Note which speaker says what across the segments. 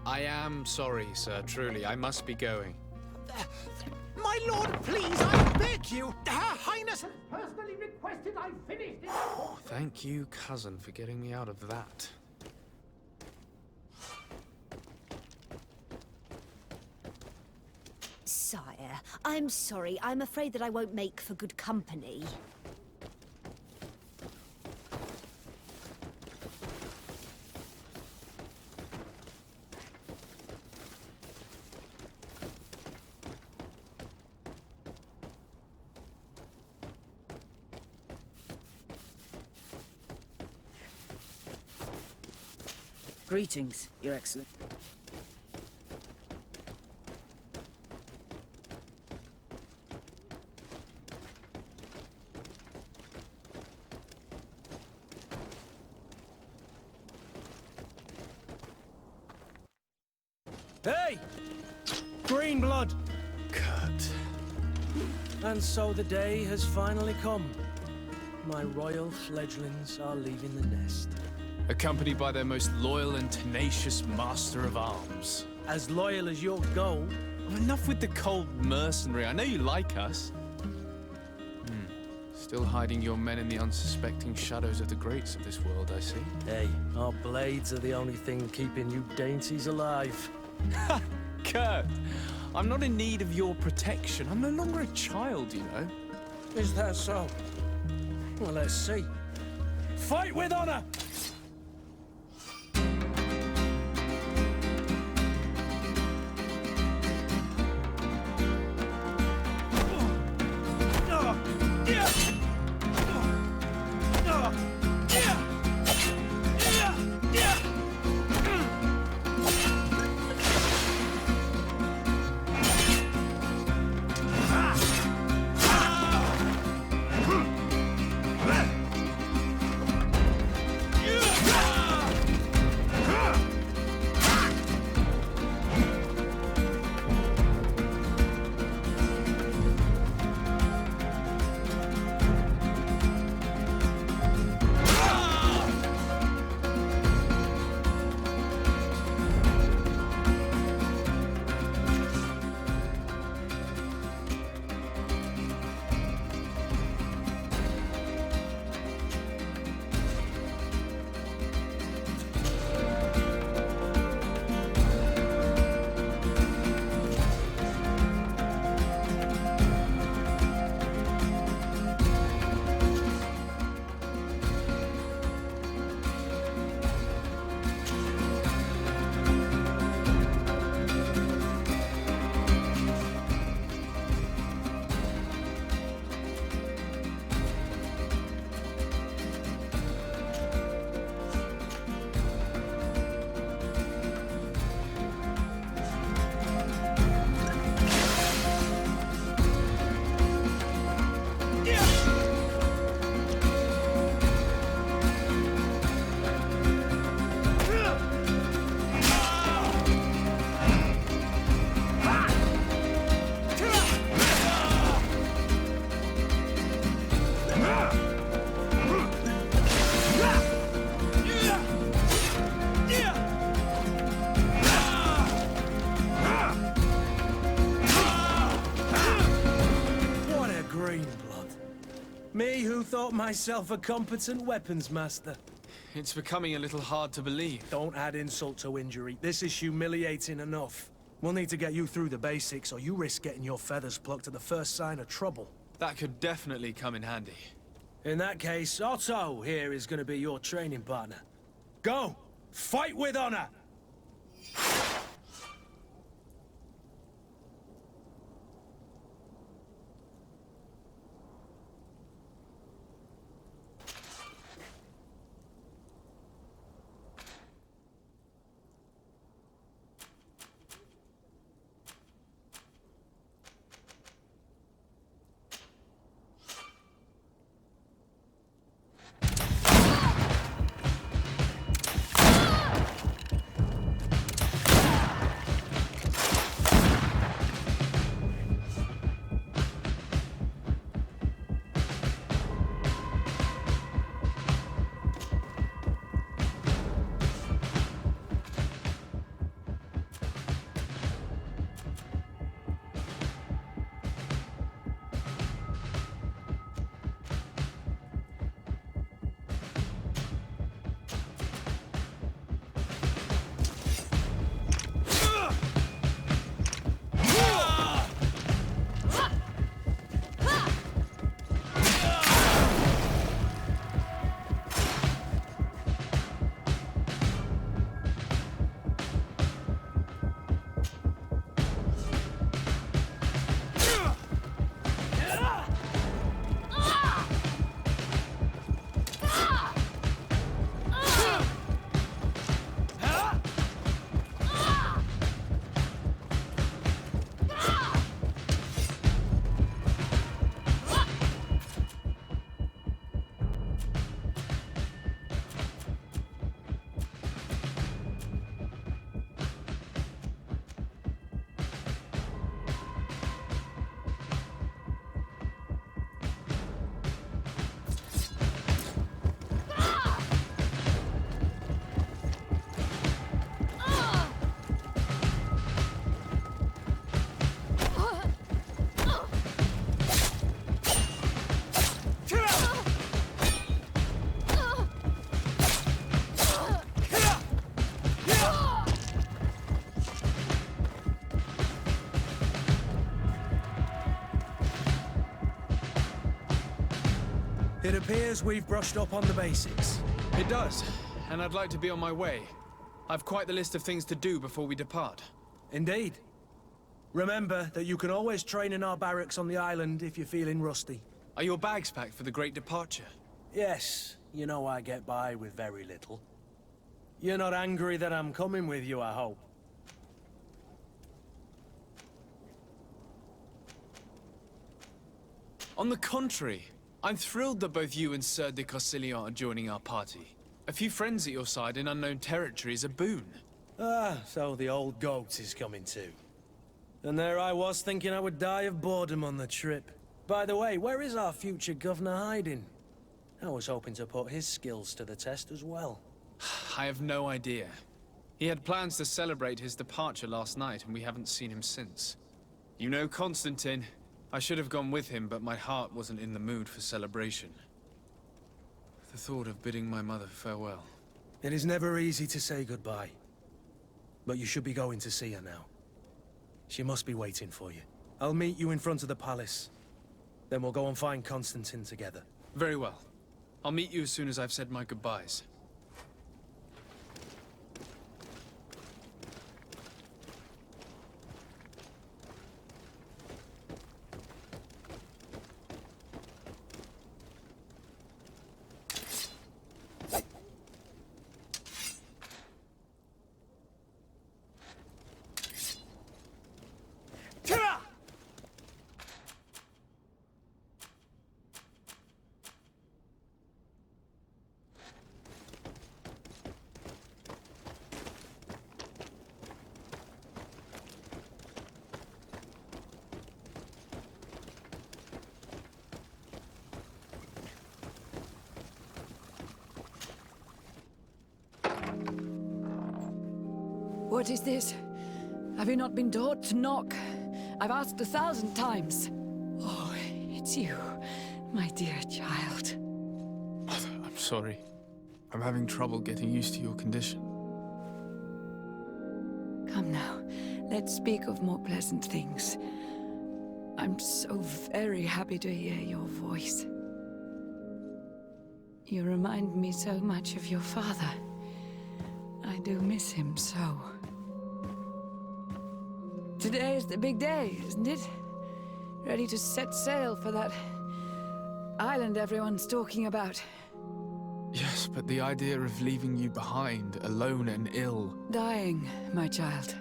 Speaker 1: I am sorry, sir. Truly, I must be going.
Speaker 2: My lord, please, I beg you. Her Highness has personally requested I finish this.
Speaker 1: Thank you, cousin, for getting me out of that.
Speaker 3: Sire, I'm sorry. I'm afraid that I won't make for good company.
Speaker 4: Greetings, Your Excellency.
Speaker 5: Hey! Green blood!
Speaker 1: Kurt.
Speaker 5: And so the day has finally come. My royal fledglings are leaving the nest.
Speaker 1: Accompanied by their most loyal and tenacious master of arms.
Speaker 5: As loyal as you'll go.
Speaker 1: Enough with the cold mercenary. I know you like us. Still hiding your men in the unsuspecting shadows of the greats of this world, I see.
Speaker 5: Hey, our blades are the only thing keeping you dainties alive.
Speaker 1: Ha! Kurt! I'm not in need of your protection. I'm no longer a child, you know.
Speaker 5: Is that so? Well, let's see. Fight with honor! Me who thought myself a competent weapons master.
Speaker 1: It's becoming a little hard to believe.
Speaker 5: Don't add insult to injury. This is humiliating enough. We'll need to get you through the basics, or you risk getting your feathers plucked at the first sign of trouble.
Speaker 1: That could definitely come in handy.
Speaker 5: In that case, Otto here is going to be your training partner. Go! Fight with honor! It appears we've brushed up on the basics.
Speaker 1: It does, and I'd like to be on my way. I've quite the list of things to do before we depart.
Speaker 5: Indeed. Remember that you can always train in our barracks on the island if you're feeling rusty.
Speaker 1: Are your bags packed for the great departure?
Speaker 5: Yes, you know I get by with very little. You're not angry that I'm coming with you, I hope.
Speaker 1: On the contrary, I'm thrilled that both you and Sir de Cossillon are joining our party. A few friends at your side in unknown territory is a boon.
Speaker 5: Ah, so the old goat is coming too. And there I was thinking I would die of boredom on the trip. By the way, where is our future governor hiding? I was hoping to put his skills to the test as well.
Speaker 1: I have no idea. He had plans to celebrate his departure last night, and we haven't seen him since. You know Constantine. I should have gone with him, but my heart wasn't in the mood for celebration. The thought of bidding my mother farewell.
Speaker 5: It is never easy to say goodbye. But you should be going to see her now. She must be waiting for you. I'll meet you in front of the palace. Then we'll go and find Constantine together.
Speaker 1: Very well. I'll meet you as soon as I've said my goodbyes.
Speaker 6: What is this? Have you not been taught to knock? I've asked 1,000 times. Oh, it's you, my dear child.
Speaker 1: Mother, I'm sorry. I'm having trouble getting used to your condition.
Speaker 6: Come now, let's speak of more pleasant things. I'm so very happy to hear your voice. You remind me so much of your father. I do miss him so. Today is the big day, isn't it? Ready to set sail for that island everyone's talking about.
Speaker 1: Yes, but the idea of leaving you behind, alone and ill...
Speaker 6: Dying, my child.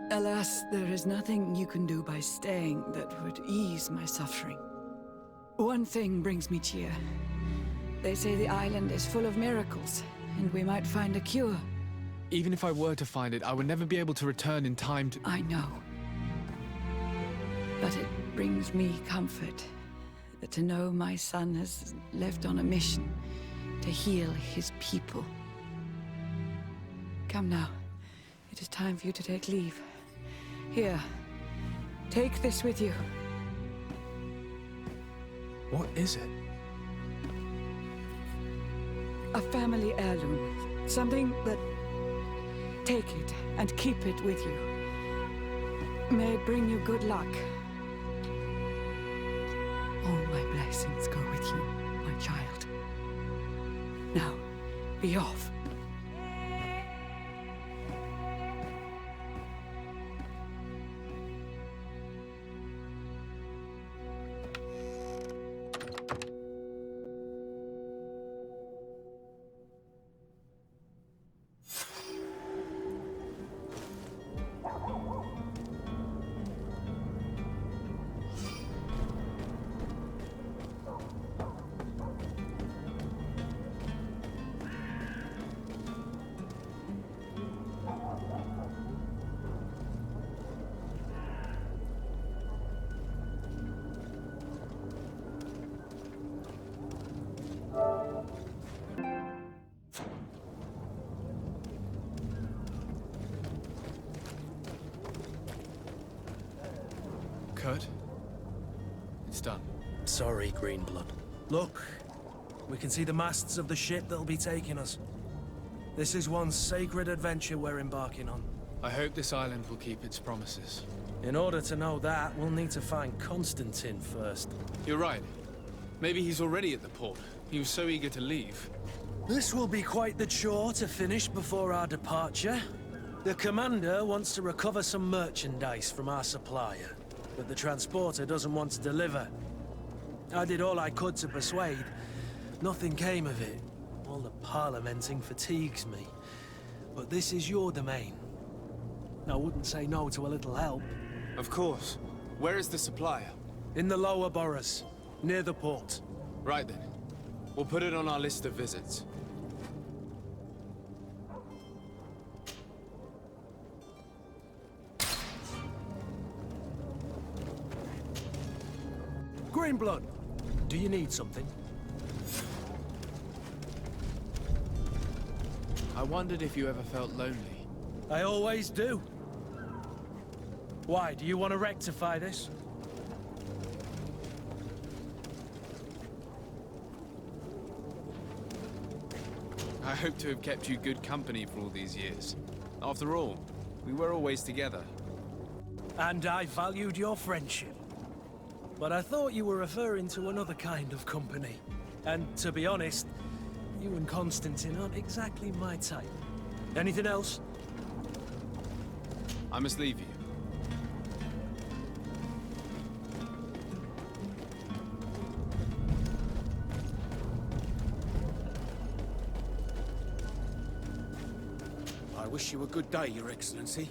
Speaker 6: Alas, there is nothing you can do by staying that would ease my suffering. One thing brings me cheer. They say the island is full of miracles, and we might find a cure.
Speaker 1: Even if I were to find it, I would never be able to return in time to...
Speaker 6: I know. But it brings me comfort to know my son has left on a mission to heal his people. Come now. It is time for you to take leave. Here, take this with you.
Speaker 1: What is it?
Speaker 6: A family heirloom. Something that... Take it and keep it with you. May it bring you good luck. All my blessings go with you, my child. Now, be off.
Speaker 1: Kurt? It's done.
Speaker 5: Sorry, Greenblood. Look, we can see the masts of the ship that'll be taking us. This is one sacred adventure we're embarking on.
Speaker 1: I hope this island will keep its promises.
Speaker 5: In order to know that, we'll need to find Constantine first.
Speaker 1: You're right. Maybe he's already at the port. He was so eager to leave.
Speaker 5: This will be quite the chore to finish before our departure. The commander wants to recover some merchandise from our supplier, but the transporter doesn't want to deliver. I did all I could to persuade. Nothing came of it. All the parliamenting fatigues me. But this is your domain. I wouldn't say no to a little help.
Speaker 1: Of course. Where is the supplier?
Speaker 5: In the lower boroughs, near the port.
Speaker 1: Right then. We'll put it on our list of visits.
Speaker 5: Greenblood, do you need something?
Speaker 1: I wondered if you ever felt lonely.
Speaker 5: I always do. Why, do you want to rectify this?
Speaker 1: I hope to have kept you good company for all these years. After all, we were always together.
Speaker 5: And I valued your friendship. But I thought you were referring to another kind of company. And to be honest, you and Constantine aren't exactly my type. Anything else?
Speaker 1: I must leave you.
Speaker 2: I wish you a good day, Your Excellency.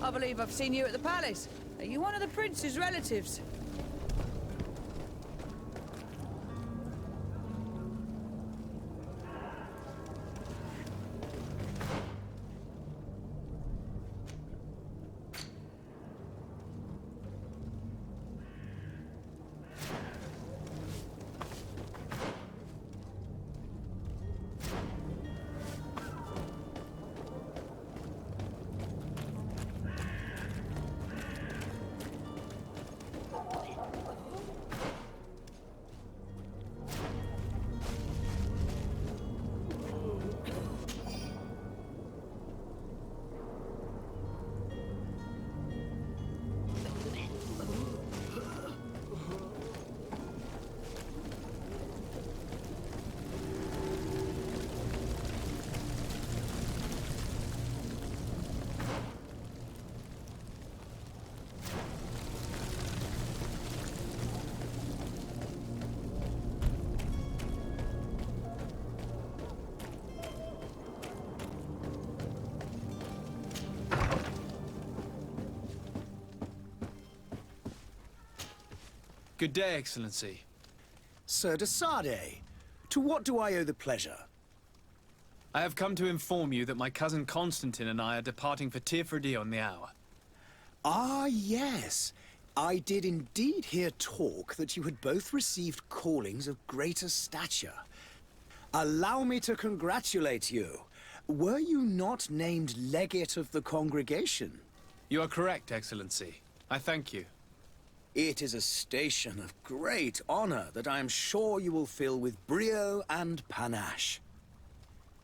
Speaker 4: I believe I've seen you at the palace. Are you one of the prince's relatives?
Speaker 1: Good day, Excellency.
Speaker 2: Sir de Sade, to what do I owe the pleasure?
Speaker 1: I have come to inform you that my cousin Constantine and I are departing for Tirfredi on the hour.
Speaker 2: Ah, yes. I did indeed hear talk that you had both received callings of greater stature. Allow me to congratulate you. Were you not named legate of the congregation?
Speaker 1: You are correct, Excellency. I thank you.
Speaker 2: It is a station of great honor that I am sure you will fill with brio and panache.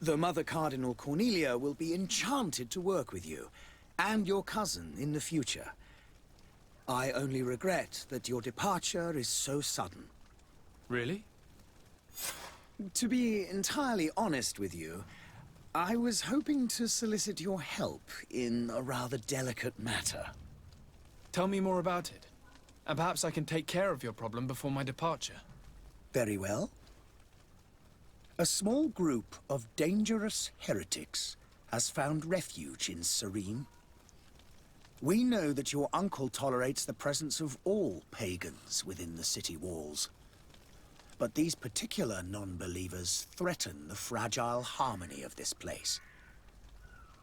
Speaker 2: The Mother Cardinal Cornelia will be enchanted to work with you, and your cousin in the future. I only regret that your departure is so sudden.
Speaker 1: Really?
Speaker 2: To be entirely honest with you, I was hoping to solicit your help in a rather delicate matter.
Speaker 1: Tell me more about it. And perhaps I can take care of your problem before my departure.
Speaker 2: Very well. A small group of dangerous heretics has found refuge in Serene. We know that your uncle tolerates the presence of all pagans within the city walls. But these particular non-believers threaten the fragile harmony of this place.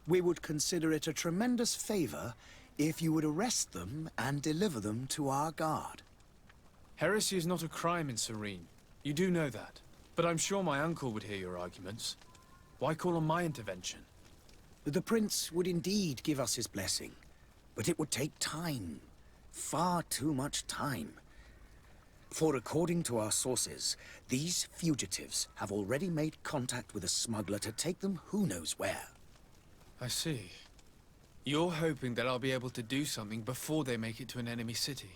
Speaker 2: We would consider it a tremendous favor if you would arrest them and deliver them to our guard.
Speaker 1: Heresy is not a crime in Serene. You do know that. But I'm sure my uncle would hear your arguments. Why call on my intervention?
Speaker 2: The prince would indeed give us his blessing, but it would take time. Far too much time. For according to our sources, these fugitives have already made contact with a smuggler to take them who knows where.
Speaker 1: I see. You're hoping that I'll be able to do something before they make it to an enemy city.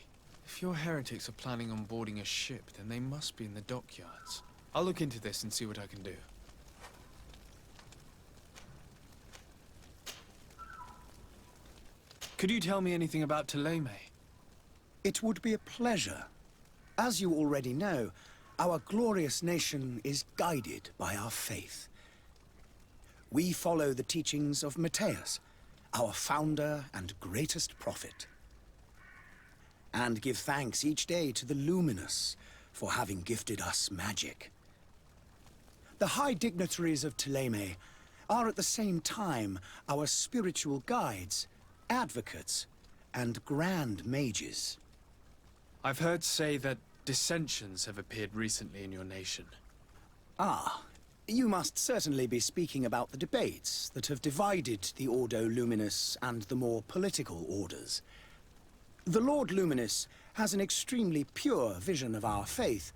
Speaker 1: If your heretics are planning on boarding a ship, then they must be in the dockyards. I'll look into this and see what I can do. Could you tell me anything about Ptolemy?
Speaker 2: It would be a pleasure. As you already know, our glorious nation is guided by our faith. We follow the teachings of Matthias, our founder and greatest prophet, and give thanks each day to the Luminous for having gifted us magic. The high dignitaries of Ptolemy are at the same time our spiritual guides, advocates, and grand mages.
Speaker 1: I've heard say that dissensions have appeared recently in your nation.
Speaker 2: Ah, you must certainly be speaking about the debates that have divided the Ordo Luminous and the more political orders. The Lord Luminous has an extremely pure vision of our faith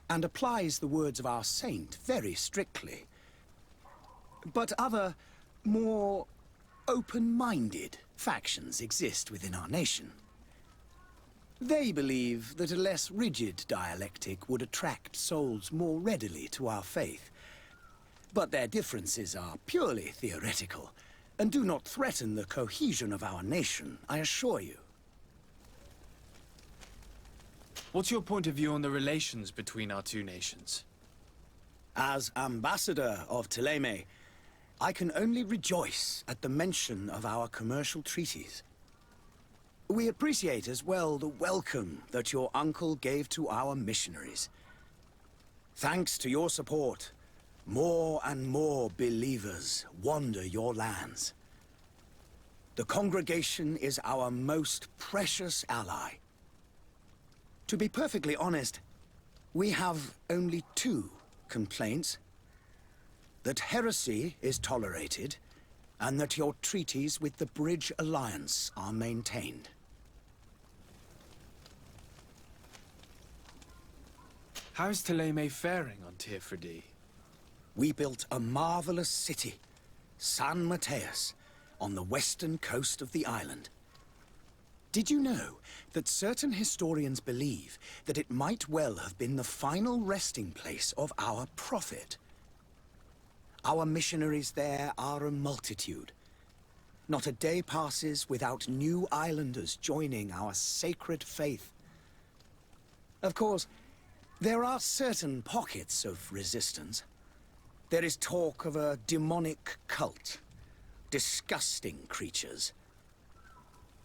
Speaker 2: and applies the words of our saint very strictly. But other, more open-minded factions exist within our nation. They believe that a less rigid dialectic would attract souls more readily to our faith. But their differences are purely theoretical, and do not threaten the cohesion of our nation, I assure you.
Speaker 1: What's your point of view on the relations between our two nations?
Speaker 2: As ambassador of Ptolemy, I can only rejoice at the mention of our commercial treaties. We appreciate as well the welcome that your uncle gave to our missionaries. Thanks to your support, more and more believers wander your lands. The congregation is our most precious ally. To be perfectly honest, we have only two complaints. That heresy is tolerated, and that your treaties with the Bridge Alliance are maintained.
Speaker 1: How is Ptolemy faring on Tirfredi?
Speaker 2: We built a marvelous city, San Mateus, on the western coast of the island. Did you know that certain historians believe that it might well have been the final resting place of our prophet? Our missionaries there are a multitude. Not a day passes without new islanders joining our sacred faith. Of course, there are certain pockets of resistance. There is talk of a demonic cult, disgusting creatures.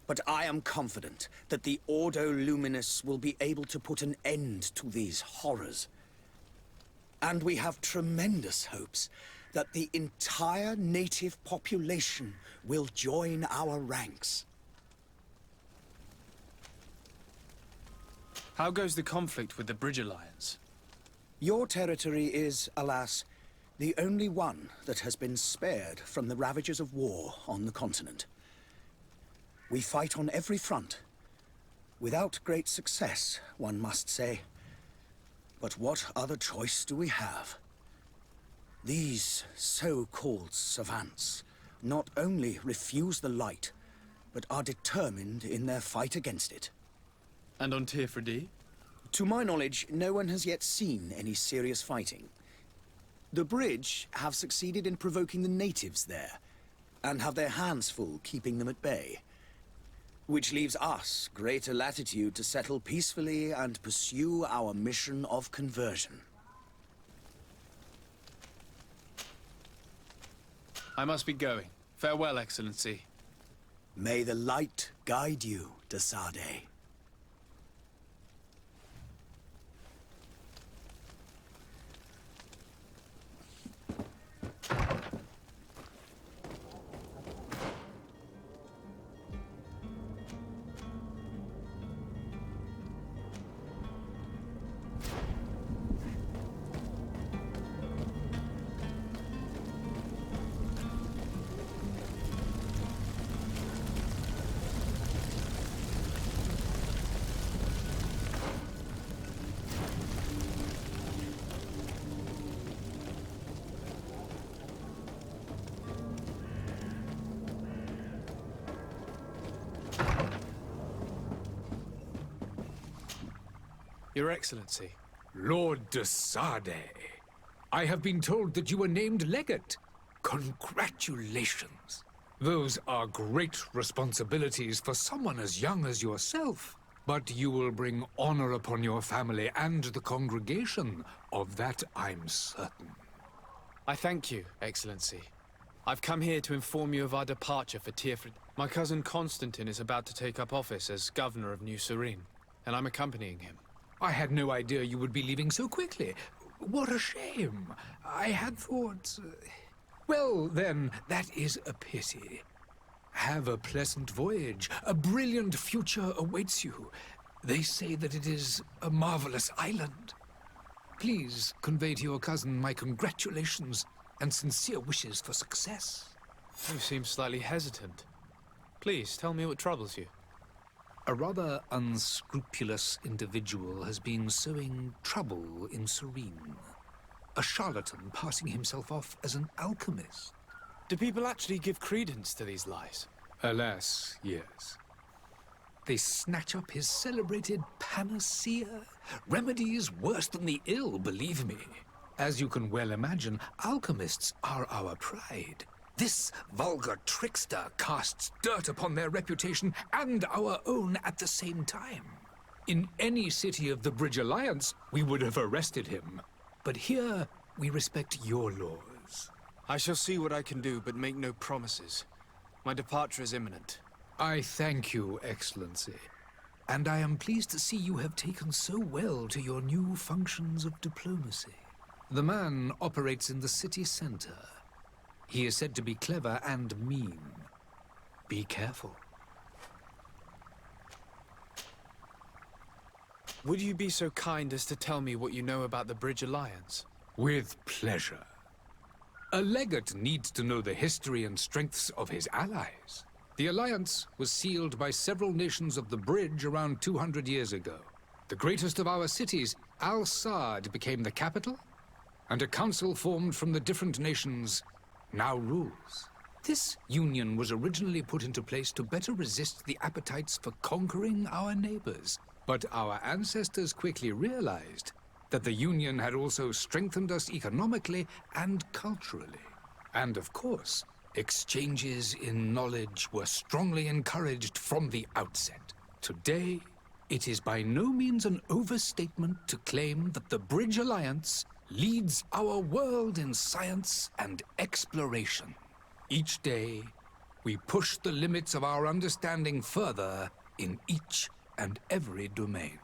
Speaker 2: But I am confident that the Ordo Luminous will be able to put an end to these horrors. And we have tremendous hopes that the entire native population will join our ranks.
Speaker 1: How goes the conflict with the Bridge Alliance?
Speaker 2: Your territory is, alas, the only one that has been spared from the ravages of war on the continent. We fight on every front. Without great success, one must say. But what other choice do we have? These so-called savants not only refuse the light, but are determined in their fight against it.
Speaker 1: And on Tirfredi?
Speaker 2: To my knowledge, no one has yet seen any serious fighting. The Bridge have succeeded in provoking the natives there, and have their hands full keeping them at bay. Which leaves us greater latitude to settle peacefully and pursue our mission of conversion.
Speaker 1: I must be going. Farewell, Excellency.
Speaker 2: May the light guide you, Ittosai.
Speaker 1: Your Excellency.
Speaker 7: Lord Ittosai, I have been told that you were named legate. Congratulations. Those are great responsibilities for someone as young as yourself. But you will bring honor upon your family and the congregation. Of that, I'm certain.
Speaker 1: I thank you, Excellency. I've come here to inform you of our departure for Tearfrid. My cousin Constantine is about to take up office as governor of New Serene, and I'm accompanying him.
Speaker 7: I had no idea you would be leaving so quickly. What a shame. I had thought... Well, then, that is a pity. Have a pleasant voyage. A brilliant future awaits you. They say that it is a marvelous island. Please convey to your cousin my congratulations and sincere wishes for success.
Speaker 1: You seem slightly hesitant. Please, tell me what troubles you.
Speaker 7: A rather unscrupulous individual has been sowing trouble in Serene. A charlatan passing himself off as an alchemist.
Speaker 1: Do people actually give credence to these lies?
Speaker 7: Alas, yes. They snatch up his celebrated panacea. Remedies worse than the ill, believe me. As you can well imagine, alchemists are our pride. This vulgar trickster casts dirt upon their reputation and our own at the same time. In any city of the Bridge Alliance, we would have arrested him. But here, we respect your laws.
Speaker 1: I shall see what I can do, but make no promises. My departure is imminent.
Speaker 7: I thank you, Excellency. And I am pleased to see you have taken so well to your new functions of diplomacy. The man operates in the city center. He is said to be clever and mean. Be careful.
Speaker 1: Would you be so kind as to tell me what you know about the Bridge Alliance?
Speaker 7: With pleasure. A legate needs to know the history and strengths of his allies. The alliance was sealed by several nations of the Bridge around 200 years ago. The greatest of our cities, Al-Sad, became the capital, and a council formed from the different nations now rules. This union was originally put into place to better resist the appetites for conquering our neighbors. But our ancestors quickly realized that the union had also strengthened us economically and culturally. And of course, exchanges in knowledge were strongly encouraged from the outset. Today, it is by no means an overstatement to claim that the Bridge Alliance leads our world in science and exploration. Each day, we push the limits of our understanding further in each and every domain.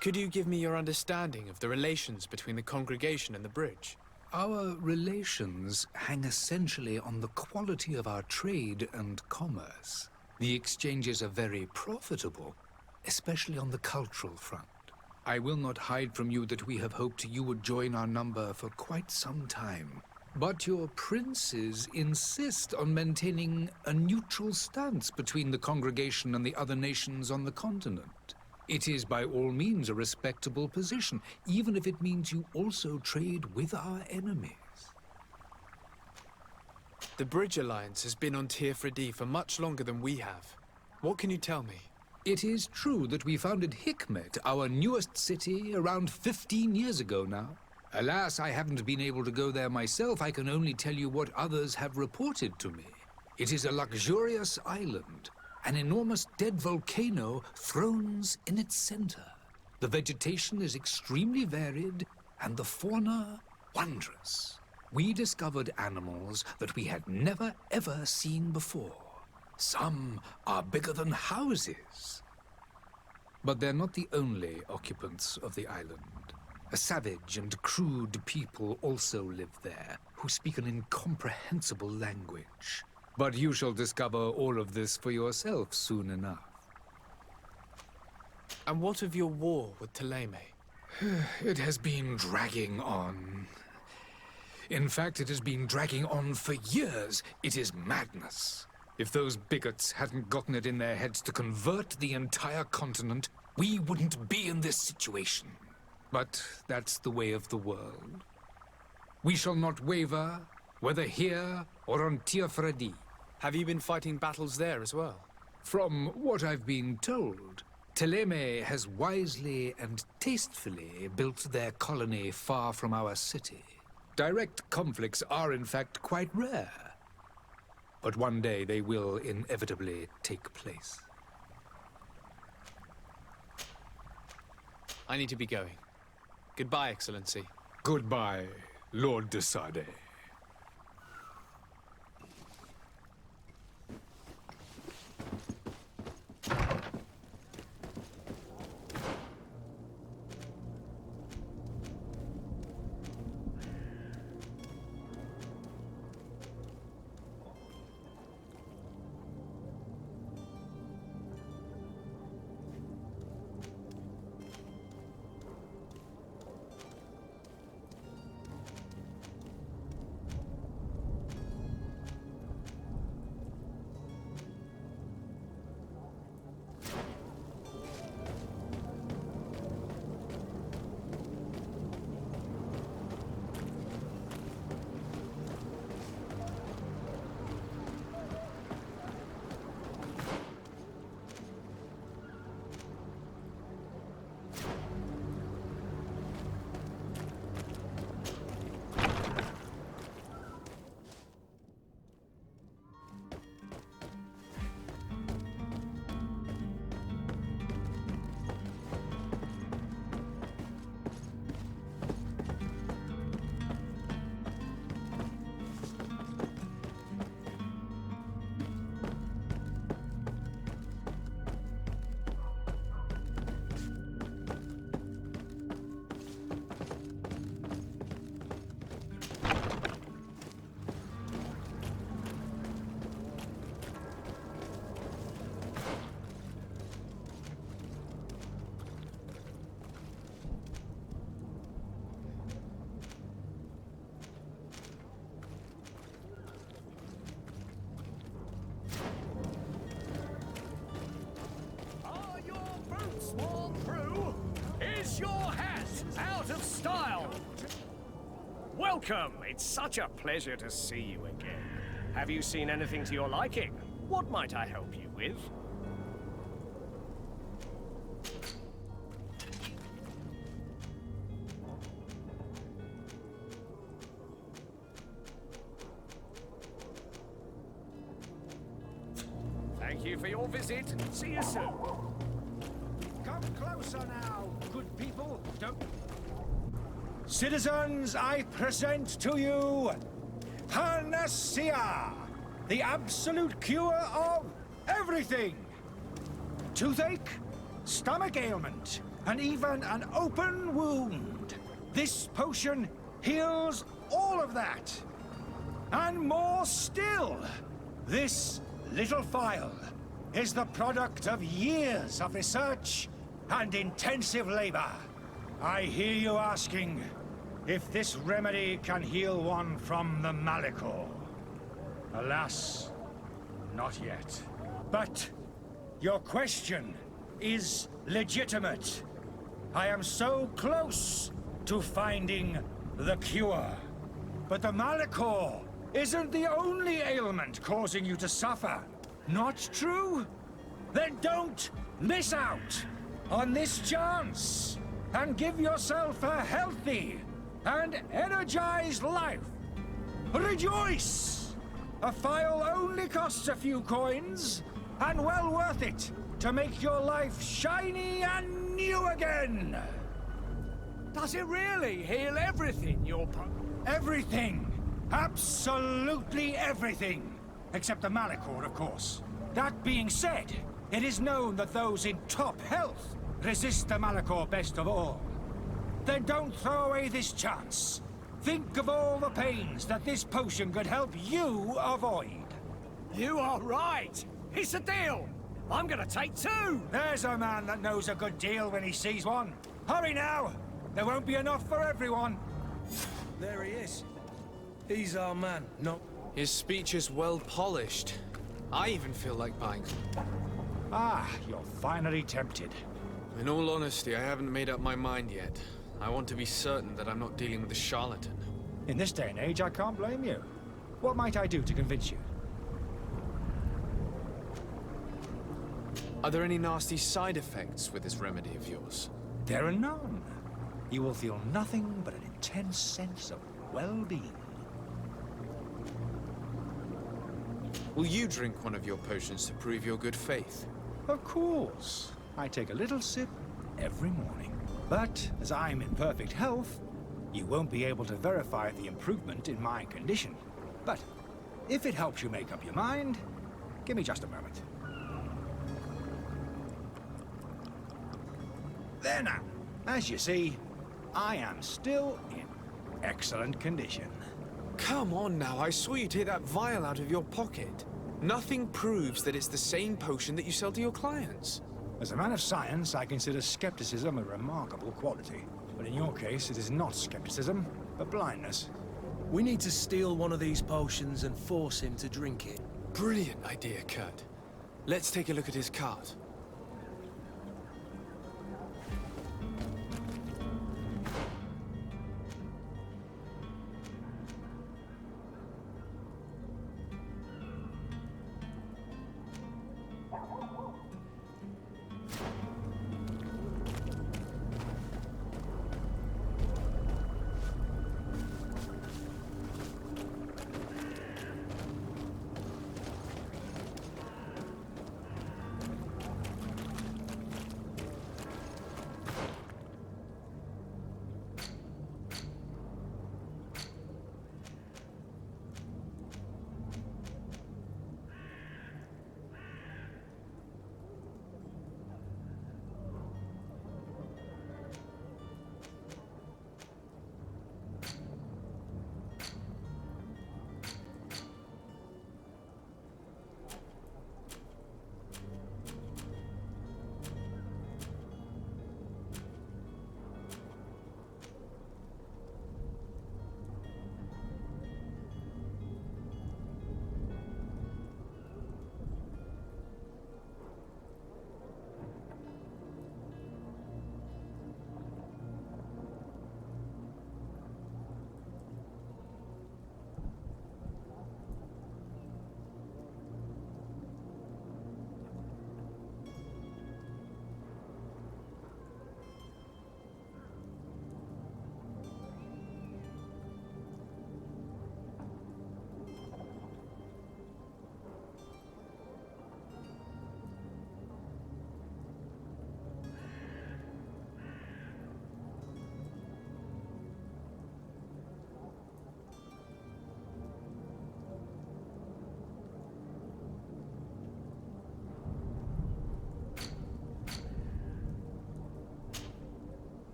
Speaker 1: Could you give me your understanding of the relations between the congregation and the Bridge?
Speaker 7: Our relations hang essentially on the quality of our trade and commerce. The exchanges are very profitable, especially on the cultural front. I will not hide from you that we have hoped you would join our number for quite some time. But your princes insist on maintaining a neutral stance between the congregation and the other nations on the continent. It is by all means a respectable position, even if it means you also trade with our enemies.
Speaker 1: The Bridge Alliance has been on Tearfrid for much longer than we have. What can you tell me?
Speaker 7: It is true that we founded Hikmet, our newest city, around 15 years ago now. Alas, I haven't been able to go there myself. I can only tell you what others have reported to me. It is a luxurious island. An enormous dead volcano thrones in its center. The vegetation is extremely varied, and the fauna wondrous. we discovered animals that we had never ever seen before. Some are bigger than houses. But they're not the only occupants of the island. A savage and crude people also live there, who speak an incomprehensible language. But you shall discover all of this for yourself soon enough.
Speaker 1: And what of your war with Thélème?
Speaker 7: It has been dragging on. In fact, it has been dragging on for years. It is madness. If those bigots hadn't gotten it in their heads to convert the entire continent, we wouldn't be in this situation. But that's the way of the world. We shall not waver, whether here or on Tiafredi.
Speaker 1: Have you been fighting battles there as well?
Speaker 7: From what I've been told, Thélème has wisely and tastefully built their colony far from our city. Direct conflicts are in fact quite rare. But one day they will inevitably take place.
Speaker 1: I need to be going. Goodbye, Excellency.
Speaker 7: Goodbye, Lord de Sade.
Speaker 8: Small crew, is your hat out of style? Welcome, it's such a pleasure to see you again. Have you seen anything to your liking? What might I help you with? Thank you for your visit. See you soon.
Speaker 9: Come closer now, good people. Don't... Citizens, I present to you Panacea, the absolute cure of everything. Toothache, stomach ailment, and even an open wound. This potion heals all of that. And more still, this little phial is the product of years of research and intensive labor. I hear you asking if this remedy can heal one from the Malichor. Alas, not yet. But your question is legitimate. I am so close to finding the cure. But the Malichor isn't the only ailment causing you to suffer. Not true? Then don't miss out on this chance and give yourself a healthy and energized life. Rejoice! A phial only costs a few coins, and well worth it to make your life shiny and new again.
Speaker 8: Does it really heal everything, your
Speaker 9: Everything! Absolutely everything! Except the Malachor, of course. That being said, it is known that those in top health resist the Malachor best of all. Then don't throw away this chance. Think of all the pains that this potion could help you avoid.
Speaker 8: You are right! It's a deal! I'm gonna take 2!
Speaker 9: There's a man that knows a good deal when he sees one. Hurry now! There won't be enough for everyone.
Speaker 5: There he is. He's our man, no.
Speaker 1: His speech is well polished. I even feel like buying.
Speaker 9: Ah, you're finally tempted.
Speaker 1: In all honesty, I haven't made up my mind yet. I want to be certain that I'm not dealing with a charlatan.
Speaker 9: In this day and age, I can't blame you. What might I do to convince you?
Speaker 1: Are there any nasty side effects with this remedy of yours?
Speaker 9: There are none. You will feel nothing but an intense sense of well-being.
Speaker 1: Will you drink one of your potions to prove your good faith?
Speaker 9: Of course. I take a little sip every morning. But as I'm in perfect health, you won't be able to verify the improvement in my condition. But if it helps you make up your mind, give me just a moment. There now. As you see, I am still in excellent condition.
Speaker 1: Come on now, I saw you take that vial out of your pocket. Nothing proves that it's the same potion that you sell to your clients.
Speaker 9: As a man of science, I consider skepticism a remarkable quality. But in your case, it is not skepticism, but blindness.
Speaker 5: We need to steal one of these potions and force him to drink it.
Speaker 1: Brilliant idea, Kurt. Let's take a look at his cart.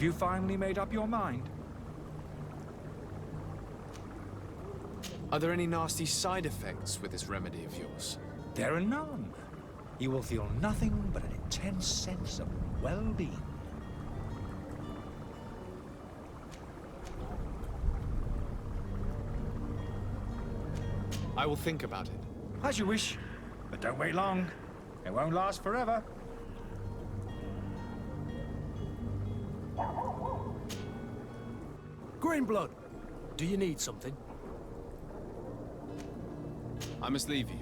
Speaker 9: Have you finally made up your mind?
Speaker 1: Are there any nasty side effects with this remedy of yours?
Speaker 9: There are none. You will feel nothing but an intense intense sense of well-being.
Speaker 1: I will think about it.
Speaker 9: As you wish, but don't wait long. It won't last forever.
Speaker 5: Greenblood, do you need something?
Speaker 1: I must leave you.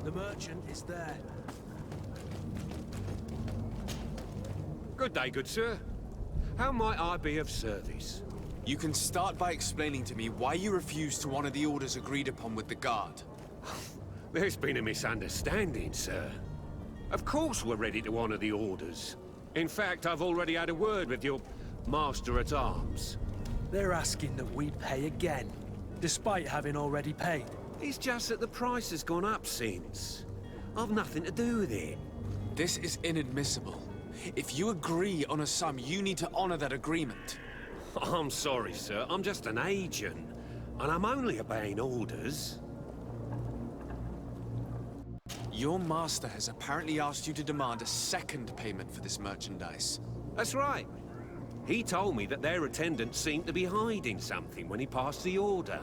Speaker 5: The merchant is there.
Speaker 10: Good day, good sir. How might I be of service?
Speaker 1: You can start by explaining to me why you refuse to honor the orders agreed upon with the guard.
Speaker 10: There's been a misunderstanding, sir. Of course we're ready to honor the orders. In fact, I've already had a word with your master-at-arms.
Speaker 5: They're asking that we pay again, despite having already paid.
Speaker 10: It's just that the price has gone up since. I've nothing to do with it.
Speaker 1: This is inadmissible. If you agree on a sum, you need to honor that agreement.
Speaker 10: I'm sorry, sir. I'm just an agent. And I'm only obeying orders.
Speaker 1: Your master has apparently asked you to demand a second payment for this merchandise.
Speaker 10: That's right. He told me that their attendant seemed to be hiding something when he passed the order.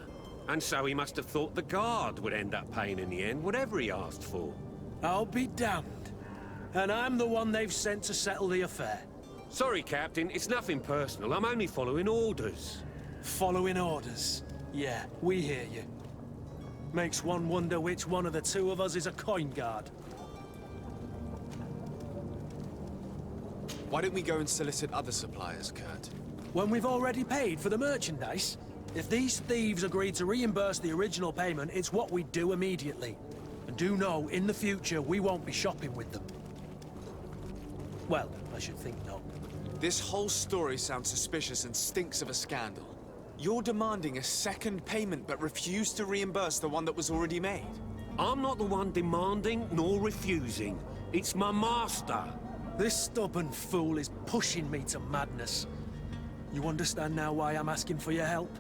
Speaker 10: And so he must have thought the guard would end up paying in the end, whatever he asked for.
Speaker 5: I'll be damned. And I'm the one they've sent to settle the affair.
Speaker 10: Sorry, Captain, it's nothing personal. I'm only following orders.
Speaker 5: Following orders? Yeah, we hear you. Makes one wonder which one of the two of us is a coin guard.
Speaker 1: Why don't we go and solicit other suppliers, Kurt?
Speaker 5: When we've already paid for the merchandise? If these thieves agree to reimburse the original payment, it's what we do immediately. And do know, in the future, we won't be shopping with them. Well, I should think not.
Speaker 1: This whole story sounds suspicious and stinks of a scandal. You're demanding a second payment but refuse to reimburse the one that was already made.
Speaker 10: I'm not the one demanding nor refusing. It's my master.
Speaker 5: This stubborn fool is pushing me to madness. You understand now why I'm asking for your help?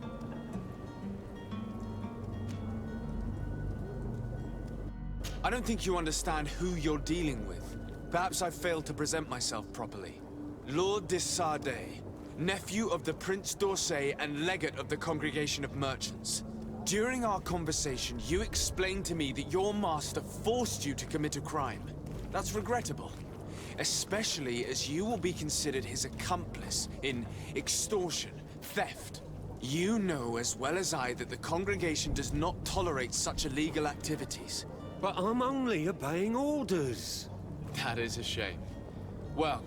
Speaker 1: I don't think you understand who you're dealing with. Perhaps I failed to present myself properly. Lord de Sardet, nephew of the Prince d'Orsay and legate of the Congregation of Merchants. During our conversation, you explained to me that your master forced you to commit a crime. That's regrettable, especially as you will be considered his accomplice in extortion, theft. You know as well as I that the Congregation does not tolerate such illegal activities.
Speaker 10: But I'm only obeying orders.
Speaker 1: That is a shame. Well,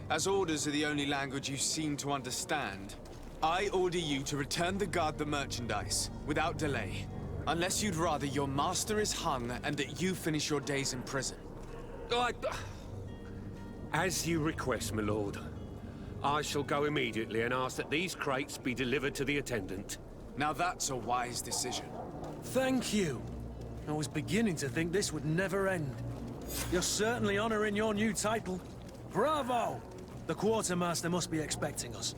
Speaker 1: as orders are the only language you seem to understand, I order you to return the guard the merchandise, without delay. Unless you'd rather your master is hung and that you finish your days in prison.
Speaker 10: As you request, my lord. I shall go immediately and ask that these crates be delivered to the attendant.
Speaker 1: Now that's a wise decision.
Speaker 5: Thank you. I was beginning to think this would never end. You're certainly honoring your new title. Bravo! The quartermaster must be expecting us.